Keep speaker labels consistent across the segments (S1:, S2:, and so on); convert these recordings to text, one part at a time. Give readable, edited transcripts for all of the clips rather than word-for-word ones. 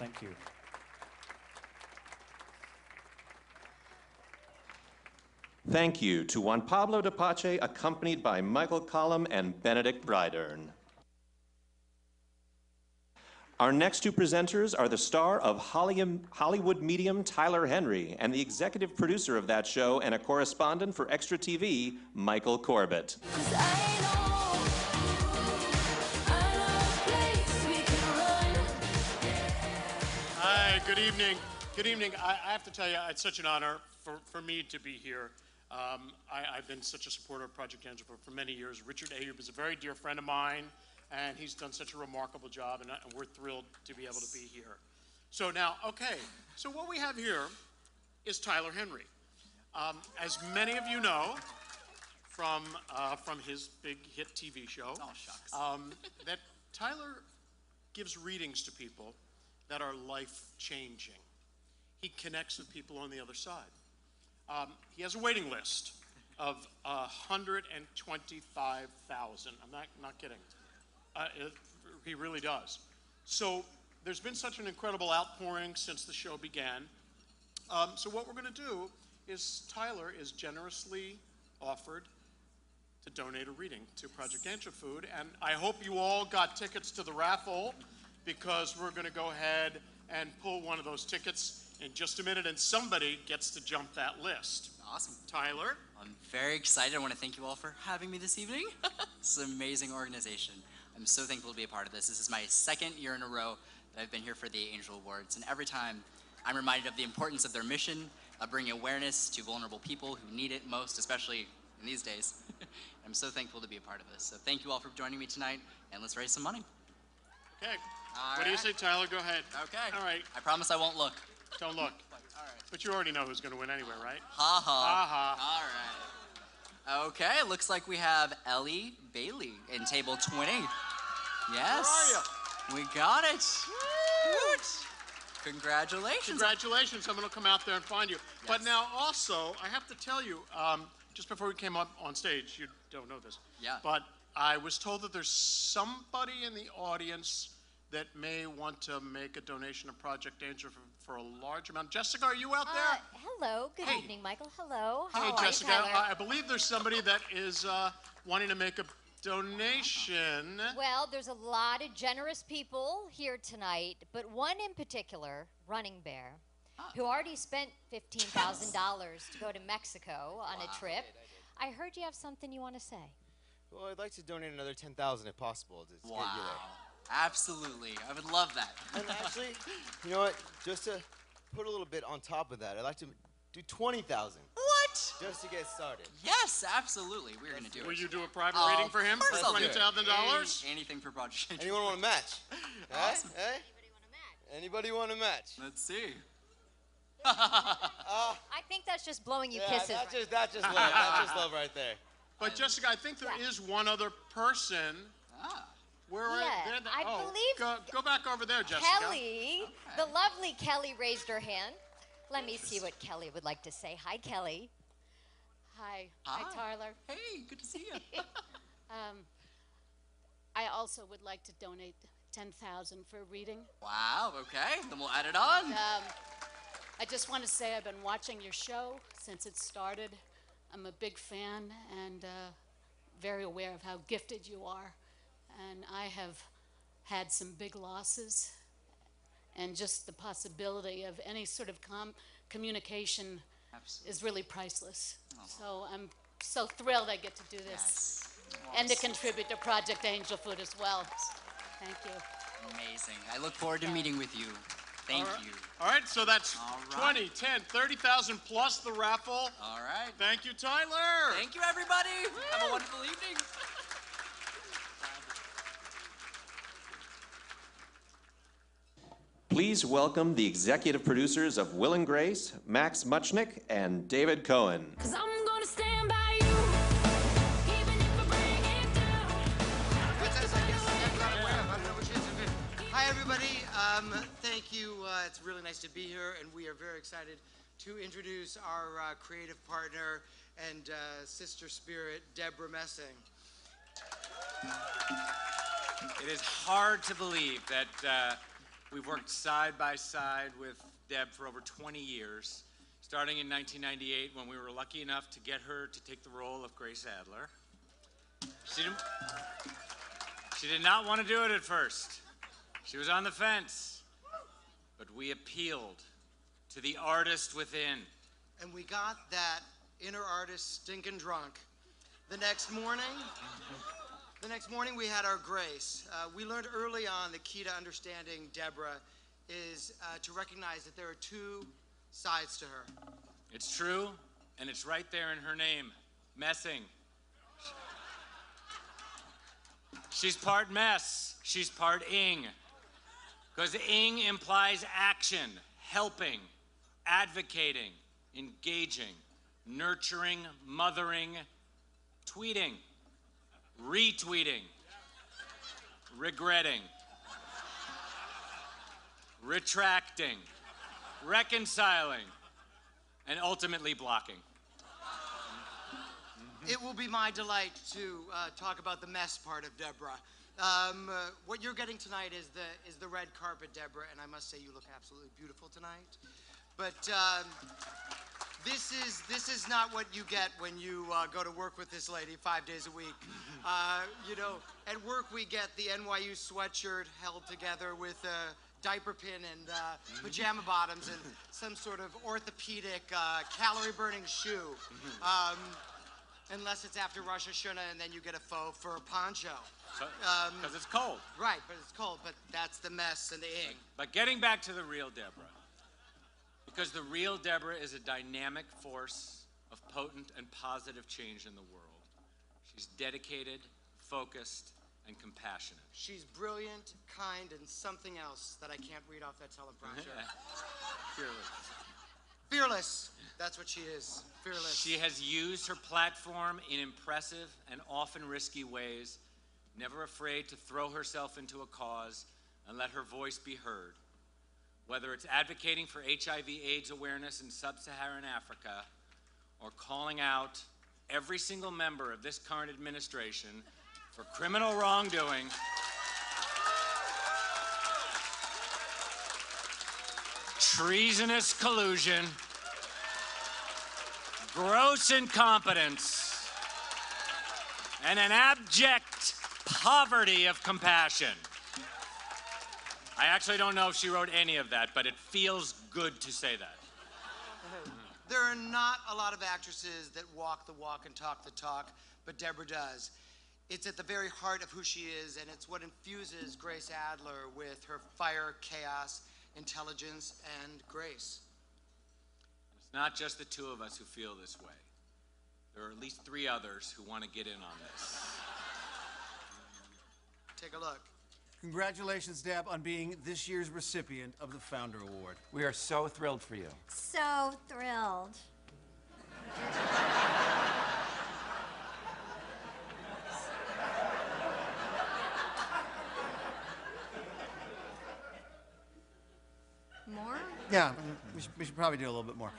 S1: Thank you.
S2: Thank you to Juan Pablo de Pace, accompanied by Michael Collum and Benedict Brydern. Our next two presenters are the star of Hollywood Medium, Tyler Henry, and the executive producer of that show and a correspondent for Extra TV, Michael Corbett.
S3: Hi, good evening. Good evening. I have to tell you, it's such an honor for me to be here. I've been such a supporter of Project Angel for many years. Richard Ayoub is a very dear friend of mine, and he's done such a remarkable job, and we're thrilled to be able to be here. So now, okay, so what we have here is Tyler Henry. As many of you know from his big hit TV show, that Tyler gives readings to people that are life-changing. He connects with people on the other side. He has a waiting list of 125,000. I'm not kidding. He really does. So there's been such an incredible outpouring since the show began. So what we're going to do is Tyler is generously offered to donate a reading to Project Angel Food, and I hope you all got tickets to the raffle, because we're going to go ahead and pull one of those tickets in just a minute, and somebody gets to jump that list.
S4: Awesome.
S3: Tyler?
S4: I'm very excited. I want to thank you all for having me this evening. It's an amazing organization. I'm so thankful to be a part of this. This is my second year in a row that I've been here for the Angel Awards, and every time I'm reminded of the importance of their mission of bringing awareness to vulnerable people who need it most, especially in these days. I'm so thankful to be a part of this. So thank you all for joining me tonight, and let's raise some money.
S3: Okay. What do you say, Tyler? Go ahead.
S4: Okay.
S3: All right.
S4: I promise I won't look.
S3: Don't look.
S4: All right.
S3: But you already know who's going to win anyway, right?
S4: Ha ha.
S3: Ha ha.
S4: All right. Okay, looks like we have Ellie Bailey in table 20. Yes.
S3: Where are you?
S4: We got it. Woot. Congratulations.
S3: Congratulations. I'm going to come out there and find you.
S4: Yes.
S3: But now also, I have to tell you, just before we came up on stage, you don't know this.
S4: Yeah.
S3: But I was told that there's somebody in the audience that may want to make a donation to Project Angel for a large amount. Jessica, are you out there?
S5: Hello. Good evening, Michael. Hello.
S3: Hey,
S5: How are
S3: Jessica.
S5: you, Tyler?
S3: I believe there's somebody that is wanting to make a donation.
S5: Well, there's a lot of generous people here tonight, but one in particular, Running Bear, who already spent $15,000 to go to Mexico on a trip. I heard you have something you want to say.
S6: Well, I'd like to donate another $10,000 if possible to get you there.
S4: Absolutely. I would love that.
S6: And actually, you know what? Just to put a little bit on top of that, I'd like to do $20,000.
S4: What?
S6: Just to get started.
S4: Yes, absolutely. We're going to do it.
S3: Will you do a private reading for him
S4: course
S3: for
S4: I'll do it.
S3: $20,000?
S4: Anything for Project Angel.
S6: Anyone want to match?
S4: Awesome.
S6: Hey? Anybody want to match?
S4: Let's see.
S5: I think that's just blowing you kisses.
S6: That's just love. That's just love right there.
S3: But Jessica, I think there is one other person. Where are
S5: Yeah,
S3: they?
S5: I believe
S3: Go back over there, Jessica.
S5: Kelly, the lovely Kelly raised her hand. Let me see what Kelly would like to say. Hi, Kelly.
S7: Hi. Hi, Tyler.
S4: Hey, good to see you.
S7: I also would like to donate $10,000 for a reading.
S4: Wow, okay. Then we'll add it on.
S7: I just want to say I've been watching your show since it started. I'm a big fan and very aware of how gifted you are. And I have had some big losses, and just the possibility of any sort of communication is really priceless. So I'm so thrilled I get to do this and to contribute to Project Angel Food as well. Thank you.
S4: Amazing. I look forward to meeting with you. Thank you.
S3: All right, so that's 20, 10, 30,000 plus the raffle.
S4: All right.
S3: Thank you, Tyler.
S4: Thank you, everybody. Have a wonderful evening.
S2: Please welcome the executive producers of Will and Grace, Max Muchnick and David Cohen.
S8: Cause I'm gonna stand by you, even if I bring it down.
S9: Hi, everybody. Thank you. It's really nice to be here, and we are very excited to introduce our creative partner and sister spirit, Deborah Messing.
S10: It is hard to believe that
S1: We've worked side by side with Deb for over 20 years, starting in 1998 when we were lucky enough to get her to take the role of Grace Adler. She did not want to do it at first. She was on the fence. But we appealed to the artist within.
S9: And we got that inner artist stinking drunk. The next morning, we had our Grace. We learned early on the key to understanding Deborah is to recognize that there are two sides to her.
S1: It's true, and it's right there in her name, Messing. She's part mess, she's part ing. Because ing implies action, helping, advocating, engaging, nurturing, mothering, tweeting, retweeting, regretting, retracting, reconciling, and ultimately blocking.
S9: It will be my delight to talk about the mess part of Deborah. What you're getting tonight is the red carpet, Deborah, and I must say you look absolutely beautiful tonight. But this is not what you get when you go to work with this lady 5 days a week. You know, at work we get the NYU sweatshirt held together with a diaper pin and pajama bottoms and some sort of orthopedic calorie-burning shoe. Unless it's after Rosh Hashanah and then you get a faux fur poncho.
S1: Because it's cold.
S9: Right, but it's cold, but that's the mess and the ing.
S1: But getting back to the real Deborah, because the real Deborah is a dynamic force of potent and positive change in the world. She's dedicated, focused, and compassionate.
S9: She's brilliant, kind, and something else that I can't read off that teleprompter.
S1: Fearless.
S9: Fearless. That's what she is. Fearless.
S1: She has used her platform in impressive and often risky ways, never afraid to throw herself into a cause and let her voice be heard. Whether it's advocating for HIV/AIDS awareness in sub-Saharan Africa or calling out every single member of this current administration for criminal wrongdoing, treasonous collusion, gross incompetence, and an abject poverty of compassion. I actually don't know if she wrote any of that, but it feels good to say that.
S9: There are not a lot of actresses that walk the walk and talk the talk, but Deborah does. It's at the very heart of who she is, and it's what infuses Grace Adler with her fire, chaos, intelligence, and grace.
S1: It's not just the two of us who feel this way. There are at least 3 others who want to get in on this.
S9: Take a look.
S10: Congratulations, Deb, on being this year's recipient of the Founder Award.
S11: We are so thrilled for you.
S12: So thrilled.
S5: More?
S10: Yeah, we should probably do a little bit more.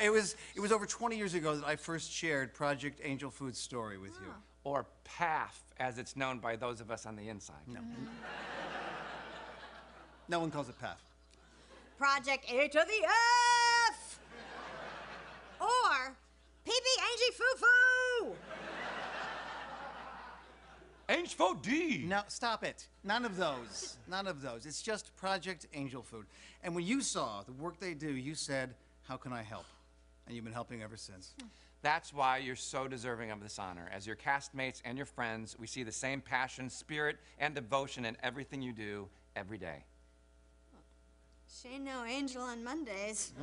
S10: It was over 20 years ago that I first shared Project Angel Food's story with you.
S11: Or PAF, as it's known by those of us on the inside.
S10: No. No one calls it PAF.
S12: Project A to the F! Or PB Angie Foo Foo!
S11: Angel Food D!
S10: No, stop it. None of those. None of those. It's just Project Angel Food. And when you saw the work they do, you said, how can I help? And you've been helping ever since.
S11: That's why you're so deserving of this honor. As your castmates and your friends, we see the same passion, spirit, and devotion in everything you do every day.
S12: She ain't no angel on Mondays.
S5: A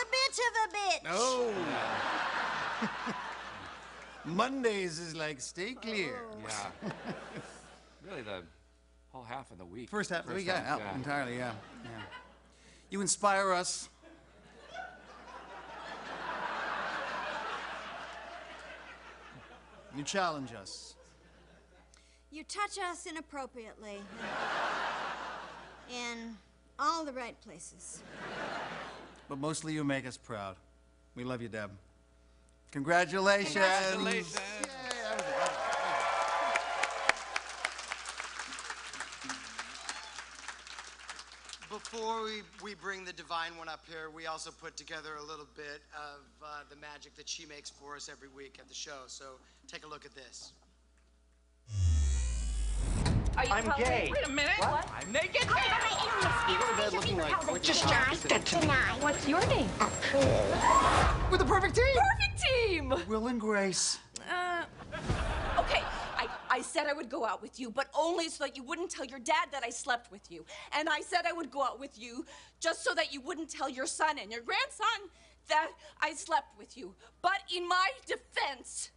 S5: bitch of a bitch.
S10: Oh. Mondays is like stay clear.
S11: Yeah. Really the whole half of the week.
S10: First half of the week, yeah, entirely, yeah. You inspire us. You challenge us.
S12: You touch us inappropriately. In all the right places.
S10: But mostly you make us proud. We love you, Deb. Congratulations.
S11: Congratulations.
S10: Yay.
S9: before we bring the Divine One up here, we also put together a little bit of the magic that she makes for us every week at the show. So take a look at this.
S13: Are you
S14: I'm
S13: posing?
S14: gay.
S13: Wait a minute.
S14: What?
S13: I'm naked.
S14: You go to bed looking like
S13: Deny. What's your name?
S10: We're the perfect team.
S13: Perfect team.
S10: Will and Grace.
S15: Okay, I said I would go out with you, but only so that you wouldn't tell your dad that I slept with you. And I said I would go out with you just so that you wouldn't tell your son and your grandson that I slept with you. But in my defense,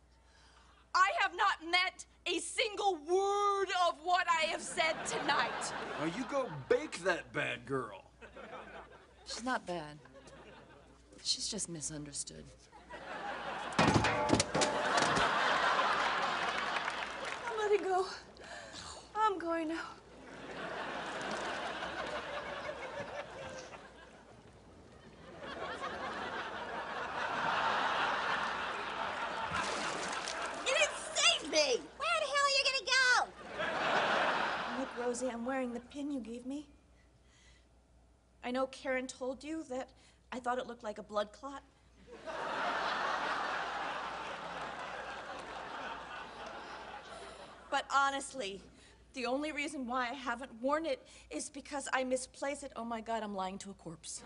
S15: I have not met a single word of what I have said tonight.
S16: Now you go bake that bad girl.
S17: She's not bad. She's just misunderstood.
S15: I'm letting go. I'm going now.
S12: You didn't save me! Where the hell are you gonna go?
S15: Look, Rosie, I'm wearing the pin you gave me. I know Karen told you that I thought it looked like a blood clot. But honestly, the only reason why I haven't worn it is because I misplaced it. Oh my God, I'm lying to a corpse.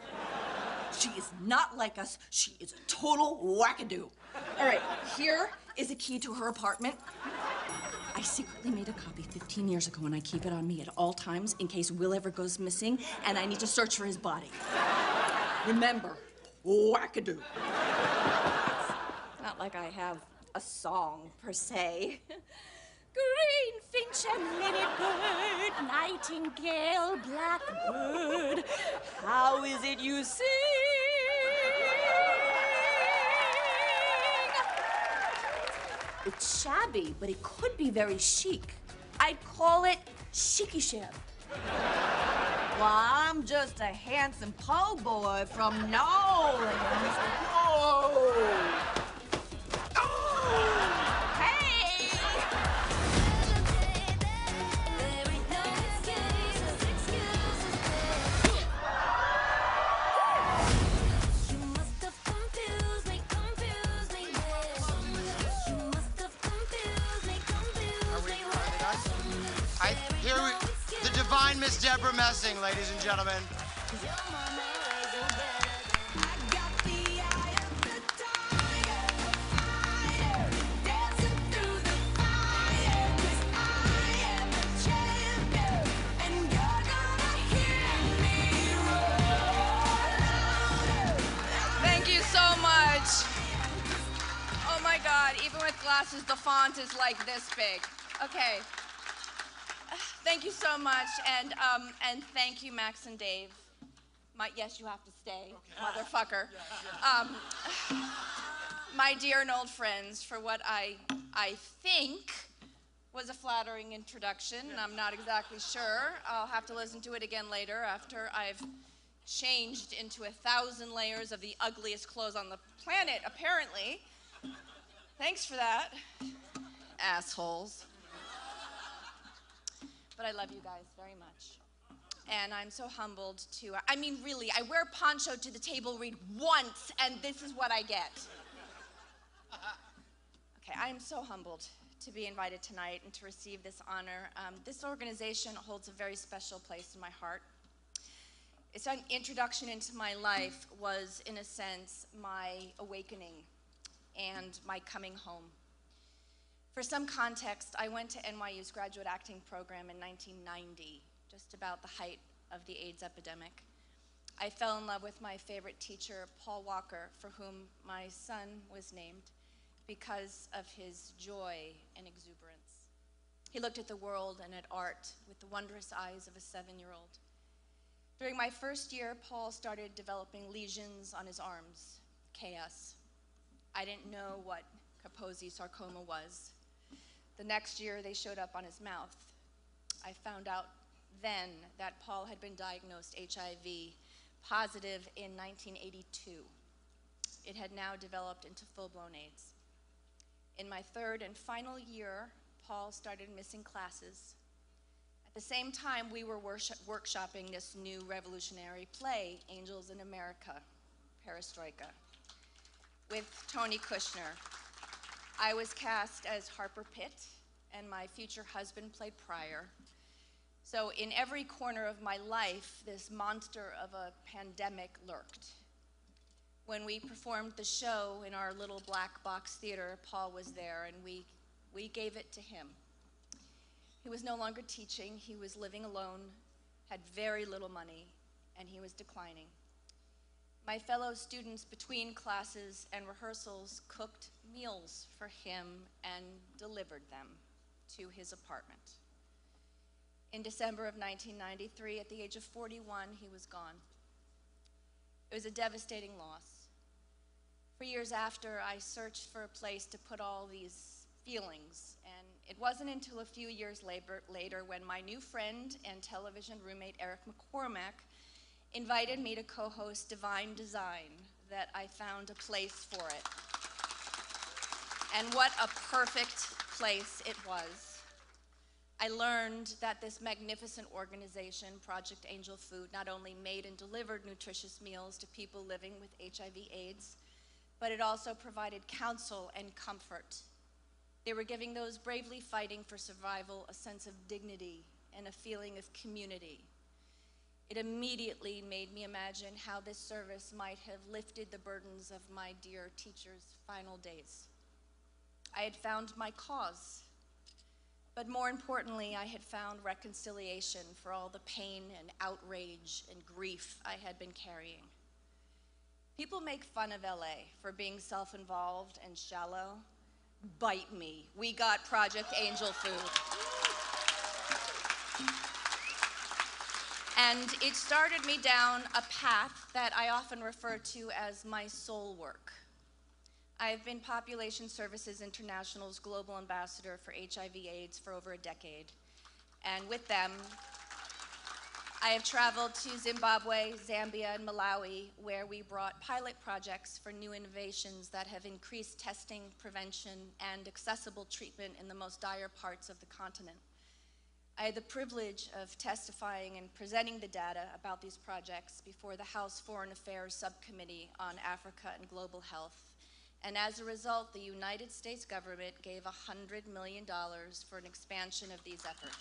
S15: She is not like us. She is a total wackadoo. All right, here is a key to her apartment. I secretly made a copy 15 years ago, and I keep it on me at all times in case Will ever goes missing and I need to search for his body. Remember, wackadoo. It's not like I have a song, per se. Green finch and linnet-bird, nightingale, blackbird, how is it you sing? It's shabby, but it could be very chic. I'd call it chicy shab. Well, I'm just a handsome po' boy from Nolans. Whoa! Oh! Hey!
S9: Here the Divine Miss Deborah Messing, ladies and gentlemen.
S17: Thank you so much. Oh my God, even with glasses, the font is like this big. Okay. Thank you so much, and thank you, Max and Dave. Yes, you have to stay, motherfucker. My dear and old friends, for what I think was a flattering introduction. I'm not exactly sure. I'll have to listen to it again later after I've changed into 1,000 layers of the ugliest clothes on the planet, apparently. Thanks for that, assholes. But I love you guys very much. And I'm so humbled to, I mean, really, I wear poncho to the table read once, and this is what I get. Okay, I am so humbled to be invited tonight and to receive this honor. This organization holds a very special place in my heart. Its introduction into my life was, in a sense, my awakening and my coming home. For some context, I went to NYU's graduate acting program in 1990, just about the height of the AIDS epidemic. I fell in love with my favorite teacher, Paul Walker, for whom my son was named because of his joy and exuberance. He looked at the world and at art with the wondrous eyes of a 7-year-old. During my first year, Paul started developing lesions on his arms, KS. I didn't know what Kaposi sarcoma was. The next year, they showed up on his mouth. I found out then that Paul had been diagnosed HIV positive in 1982. It had now developed into full-blown AIDS. In my third and final year, Paul started missing classes. At the same time, we were workshopping this new revolutionary play, Angels in America, Perestroika, with Tony Kushner. I was cast as Harper Pitt, and my future husband played Pryor. So in every corner of my life, this monster of a pandemic lurked. When we performed the show in our little black box theater, Paul was there, and we gave it to him. He was no longer teaching, he was living alone, had very little money, and he was declining. My fellow students between classes and rehearsals cooked meals for him and delivered them to his apartment. In December of 1993, at the age of 41, he was gone. It was a devastating loss. For years after, I searched for a place to put all these feelings, and it wasn't until a few years later when my new friend and television roommate, Eric McCormack, invited me to co-host Divine Design that I found a place for it. And what a perfect place it was. I learned that this magnificent organization, Project Angel Food, not only made and delivered nutritious meals to people living with HIV/AIDS, but it also provided counsel and comfort. They were giving those bravely fighting for survival a sense of dignity and a feeling of community. It immediately made me imagine how this service might have lifted the burdens of my dear teacher's final days. I had found my cause, but more importantly, I had found reconciliation for all the pain and outrage and grief I had been carrying. People make fun of LA for being self-involved and shallow. Bite me. We got Project Angel Food. And it started me down a path that I often refer to as my soul work. I have been Population Services International's Global Ambassador for HIV/AIDS for over a decade. And with them, I have traveled to Zimbabwe, Zambia, and Malawi, where we brought pilot projects for new innovations that have increased testing, prevention, and accessible treatment in the most dire parts of the continent. I had the privilege of testifying and presenting the data about these projects before the House Foreign Affairs Subcommittee on Africa and Global Health. And as a result, the United States government gave $100 million for an expansion of these efforts.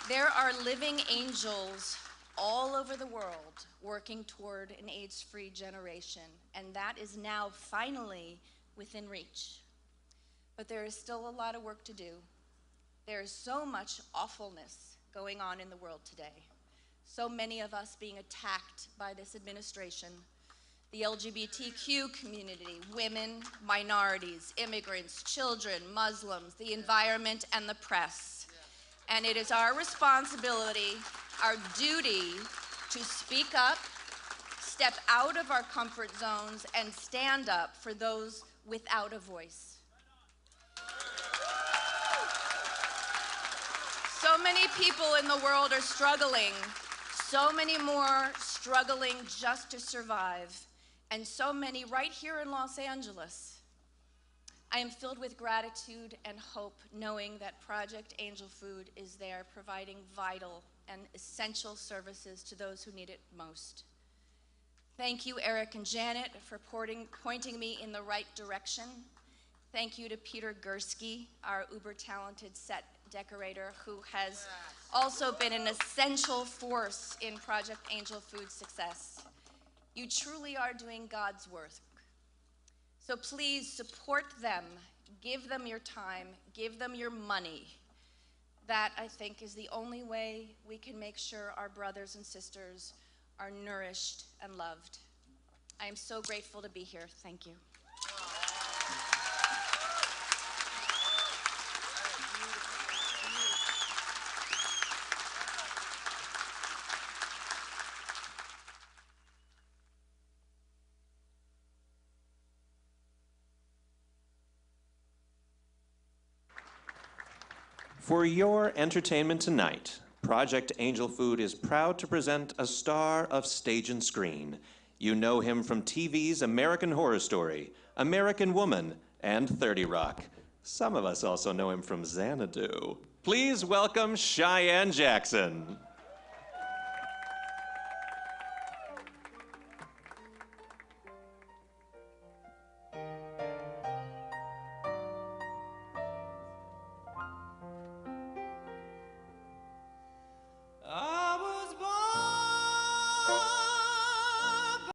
S17: There are living angels all over the world working toward an AIDS-free generation, and that is now finally within reach. But there is still a lot of work to do. There is so much awfulness going on in the world today. So many of us being attacked by this administration, the LGBTQ community, women, minorities, immigrants, children, Muslims, the environment, and the press. And it is our responsibility, our duty, to speak up, step out of our comfort zones, and stand up for those without a voice. So many people in the world are struggling, so many more struggling just to survive, and so many right here in Los Angeles. I am filled with gratitude and hope knowing that Project Angel Food is there providing vital and essential services to those who need it most. Thank you, Eric and Janet, for pointing me in the right direction. Thank you to Peter Gursky, our uber-talented set decorator, who has also been an essential force in Project Angel Food's success. You truly are doing God's work. So please support them, give them your time, give them your money. That, I think, is the only way we can make sure our brothers and sisters are nourished and loved. I am so grateful to be here. Thank you.
S2: For your entertainment tonight, Project Angel Food is proud to present a star of stage and screen. You know him from TV's American Horror Story, American Woman, and 30 Rock. Some of us also know him from Xanadu. Please welcome Cheyenne Jackson.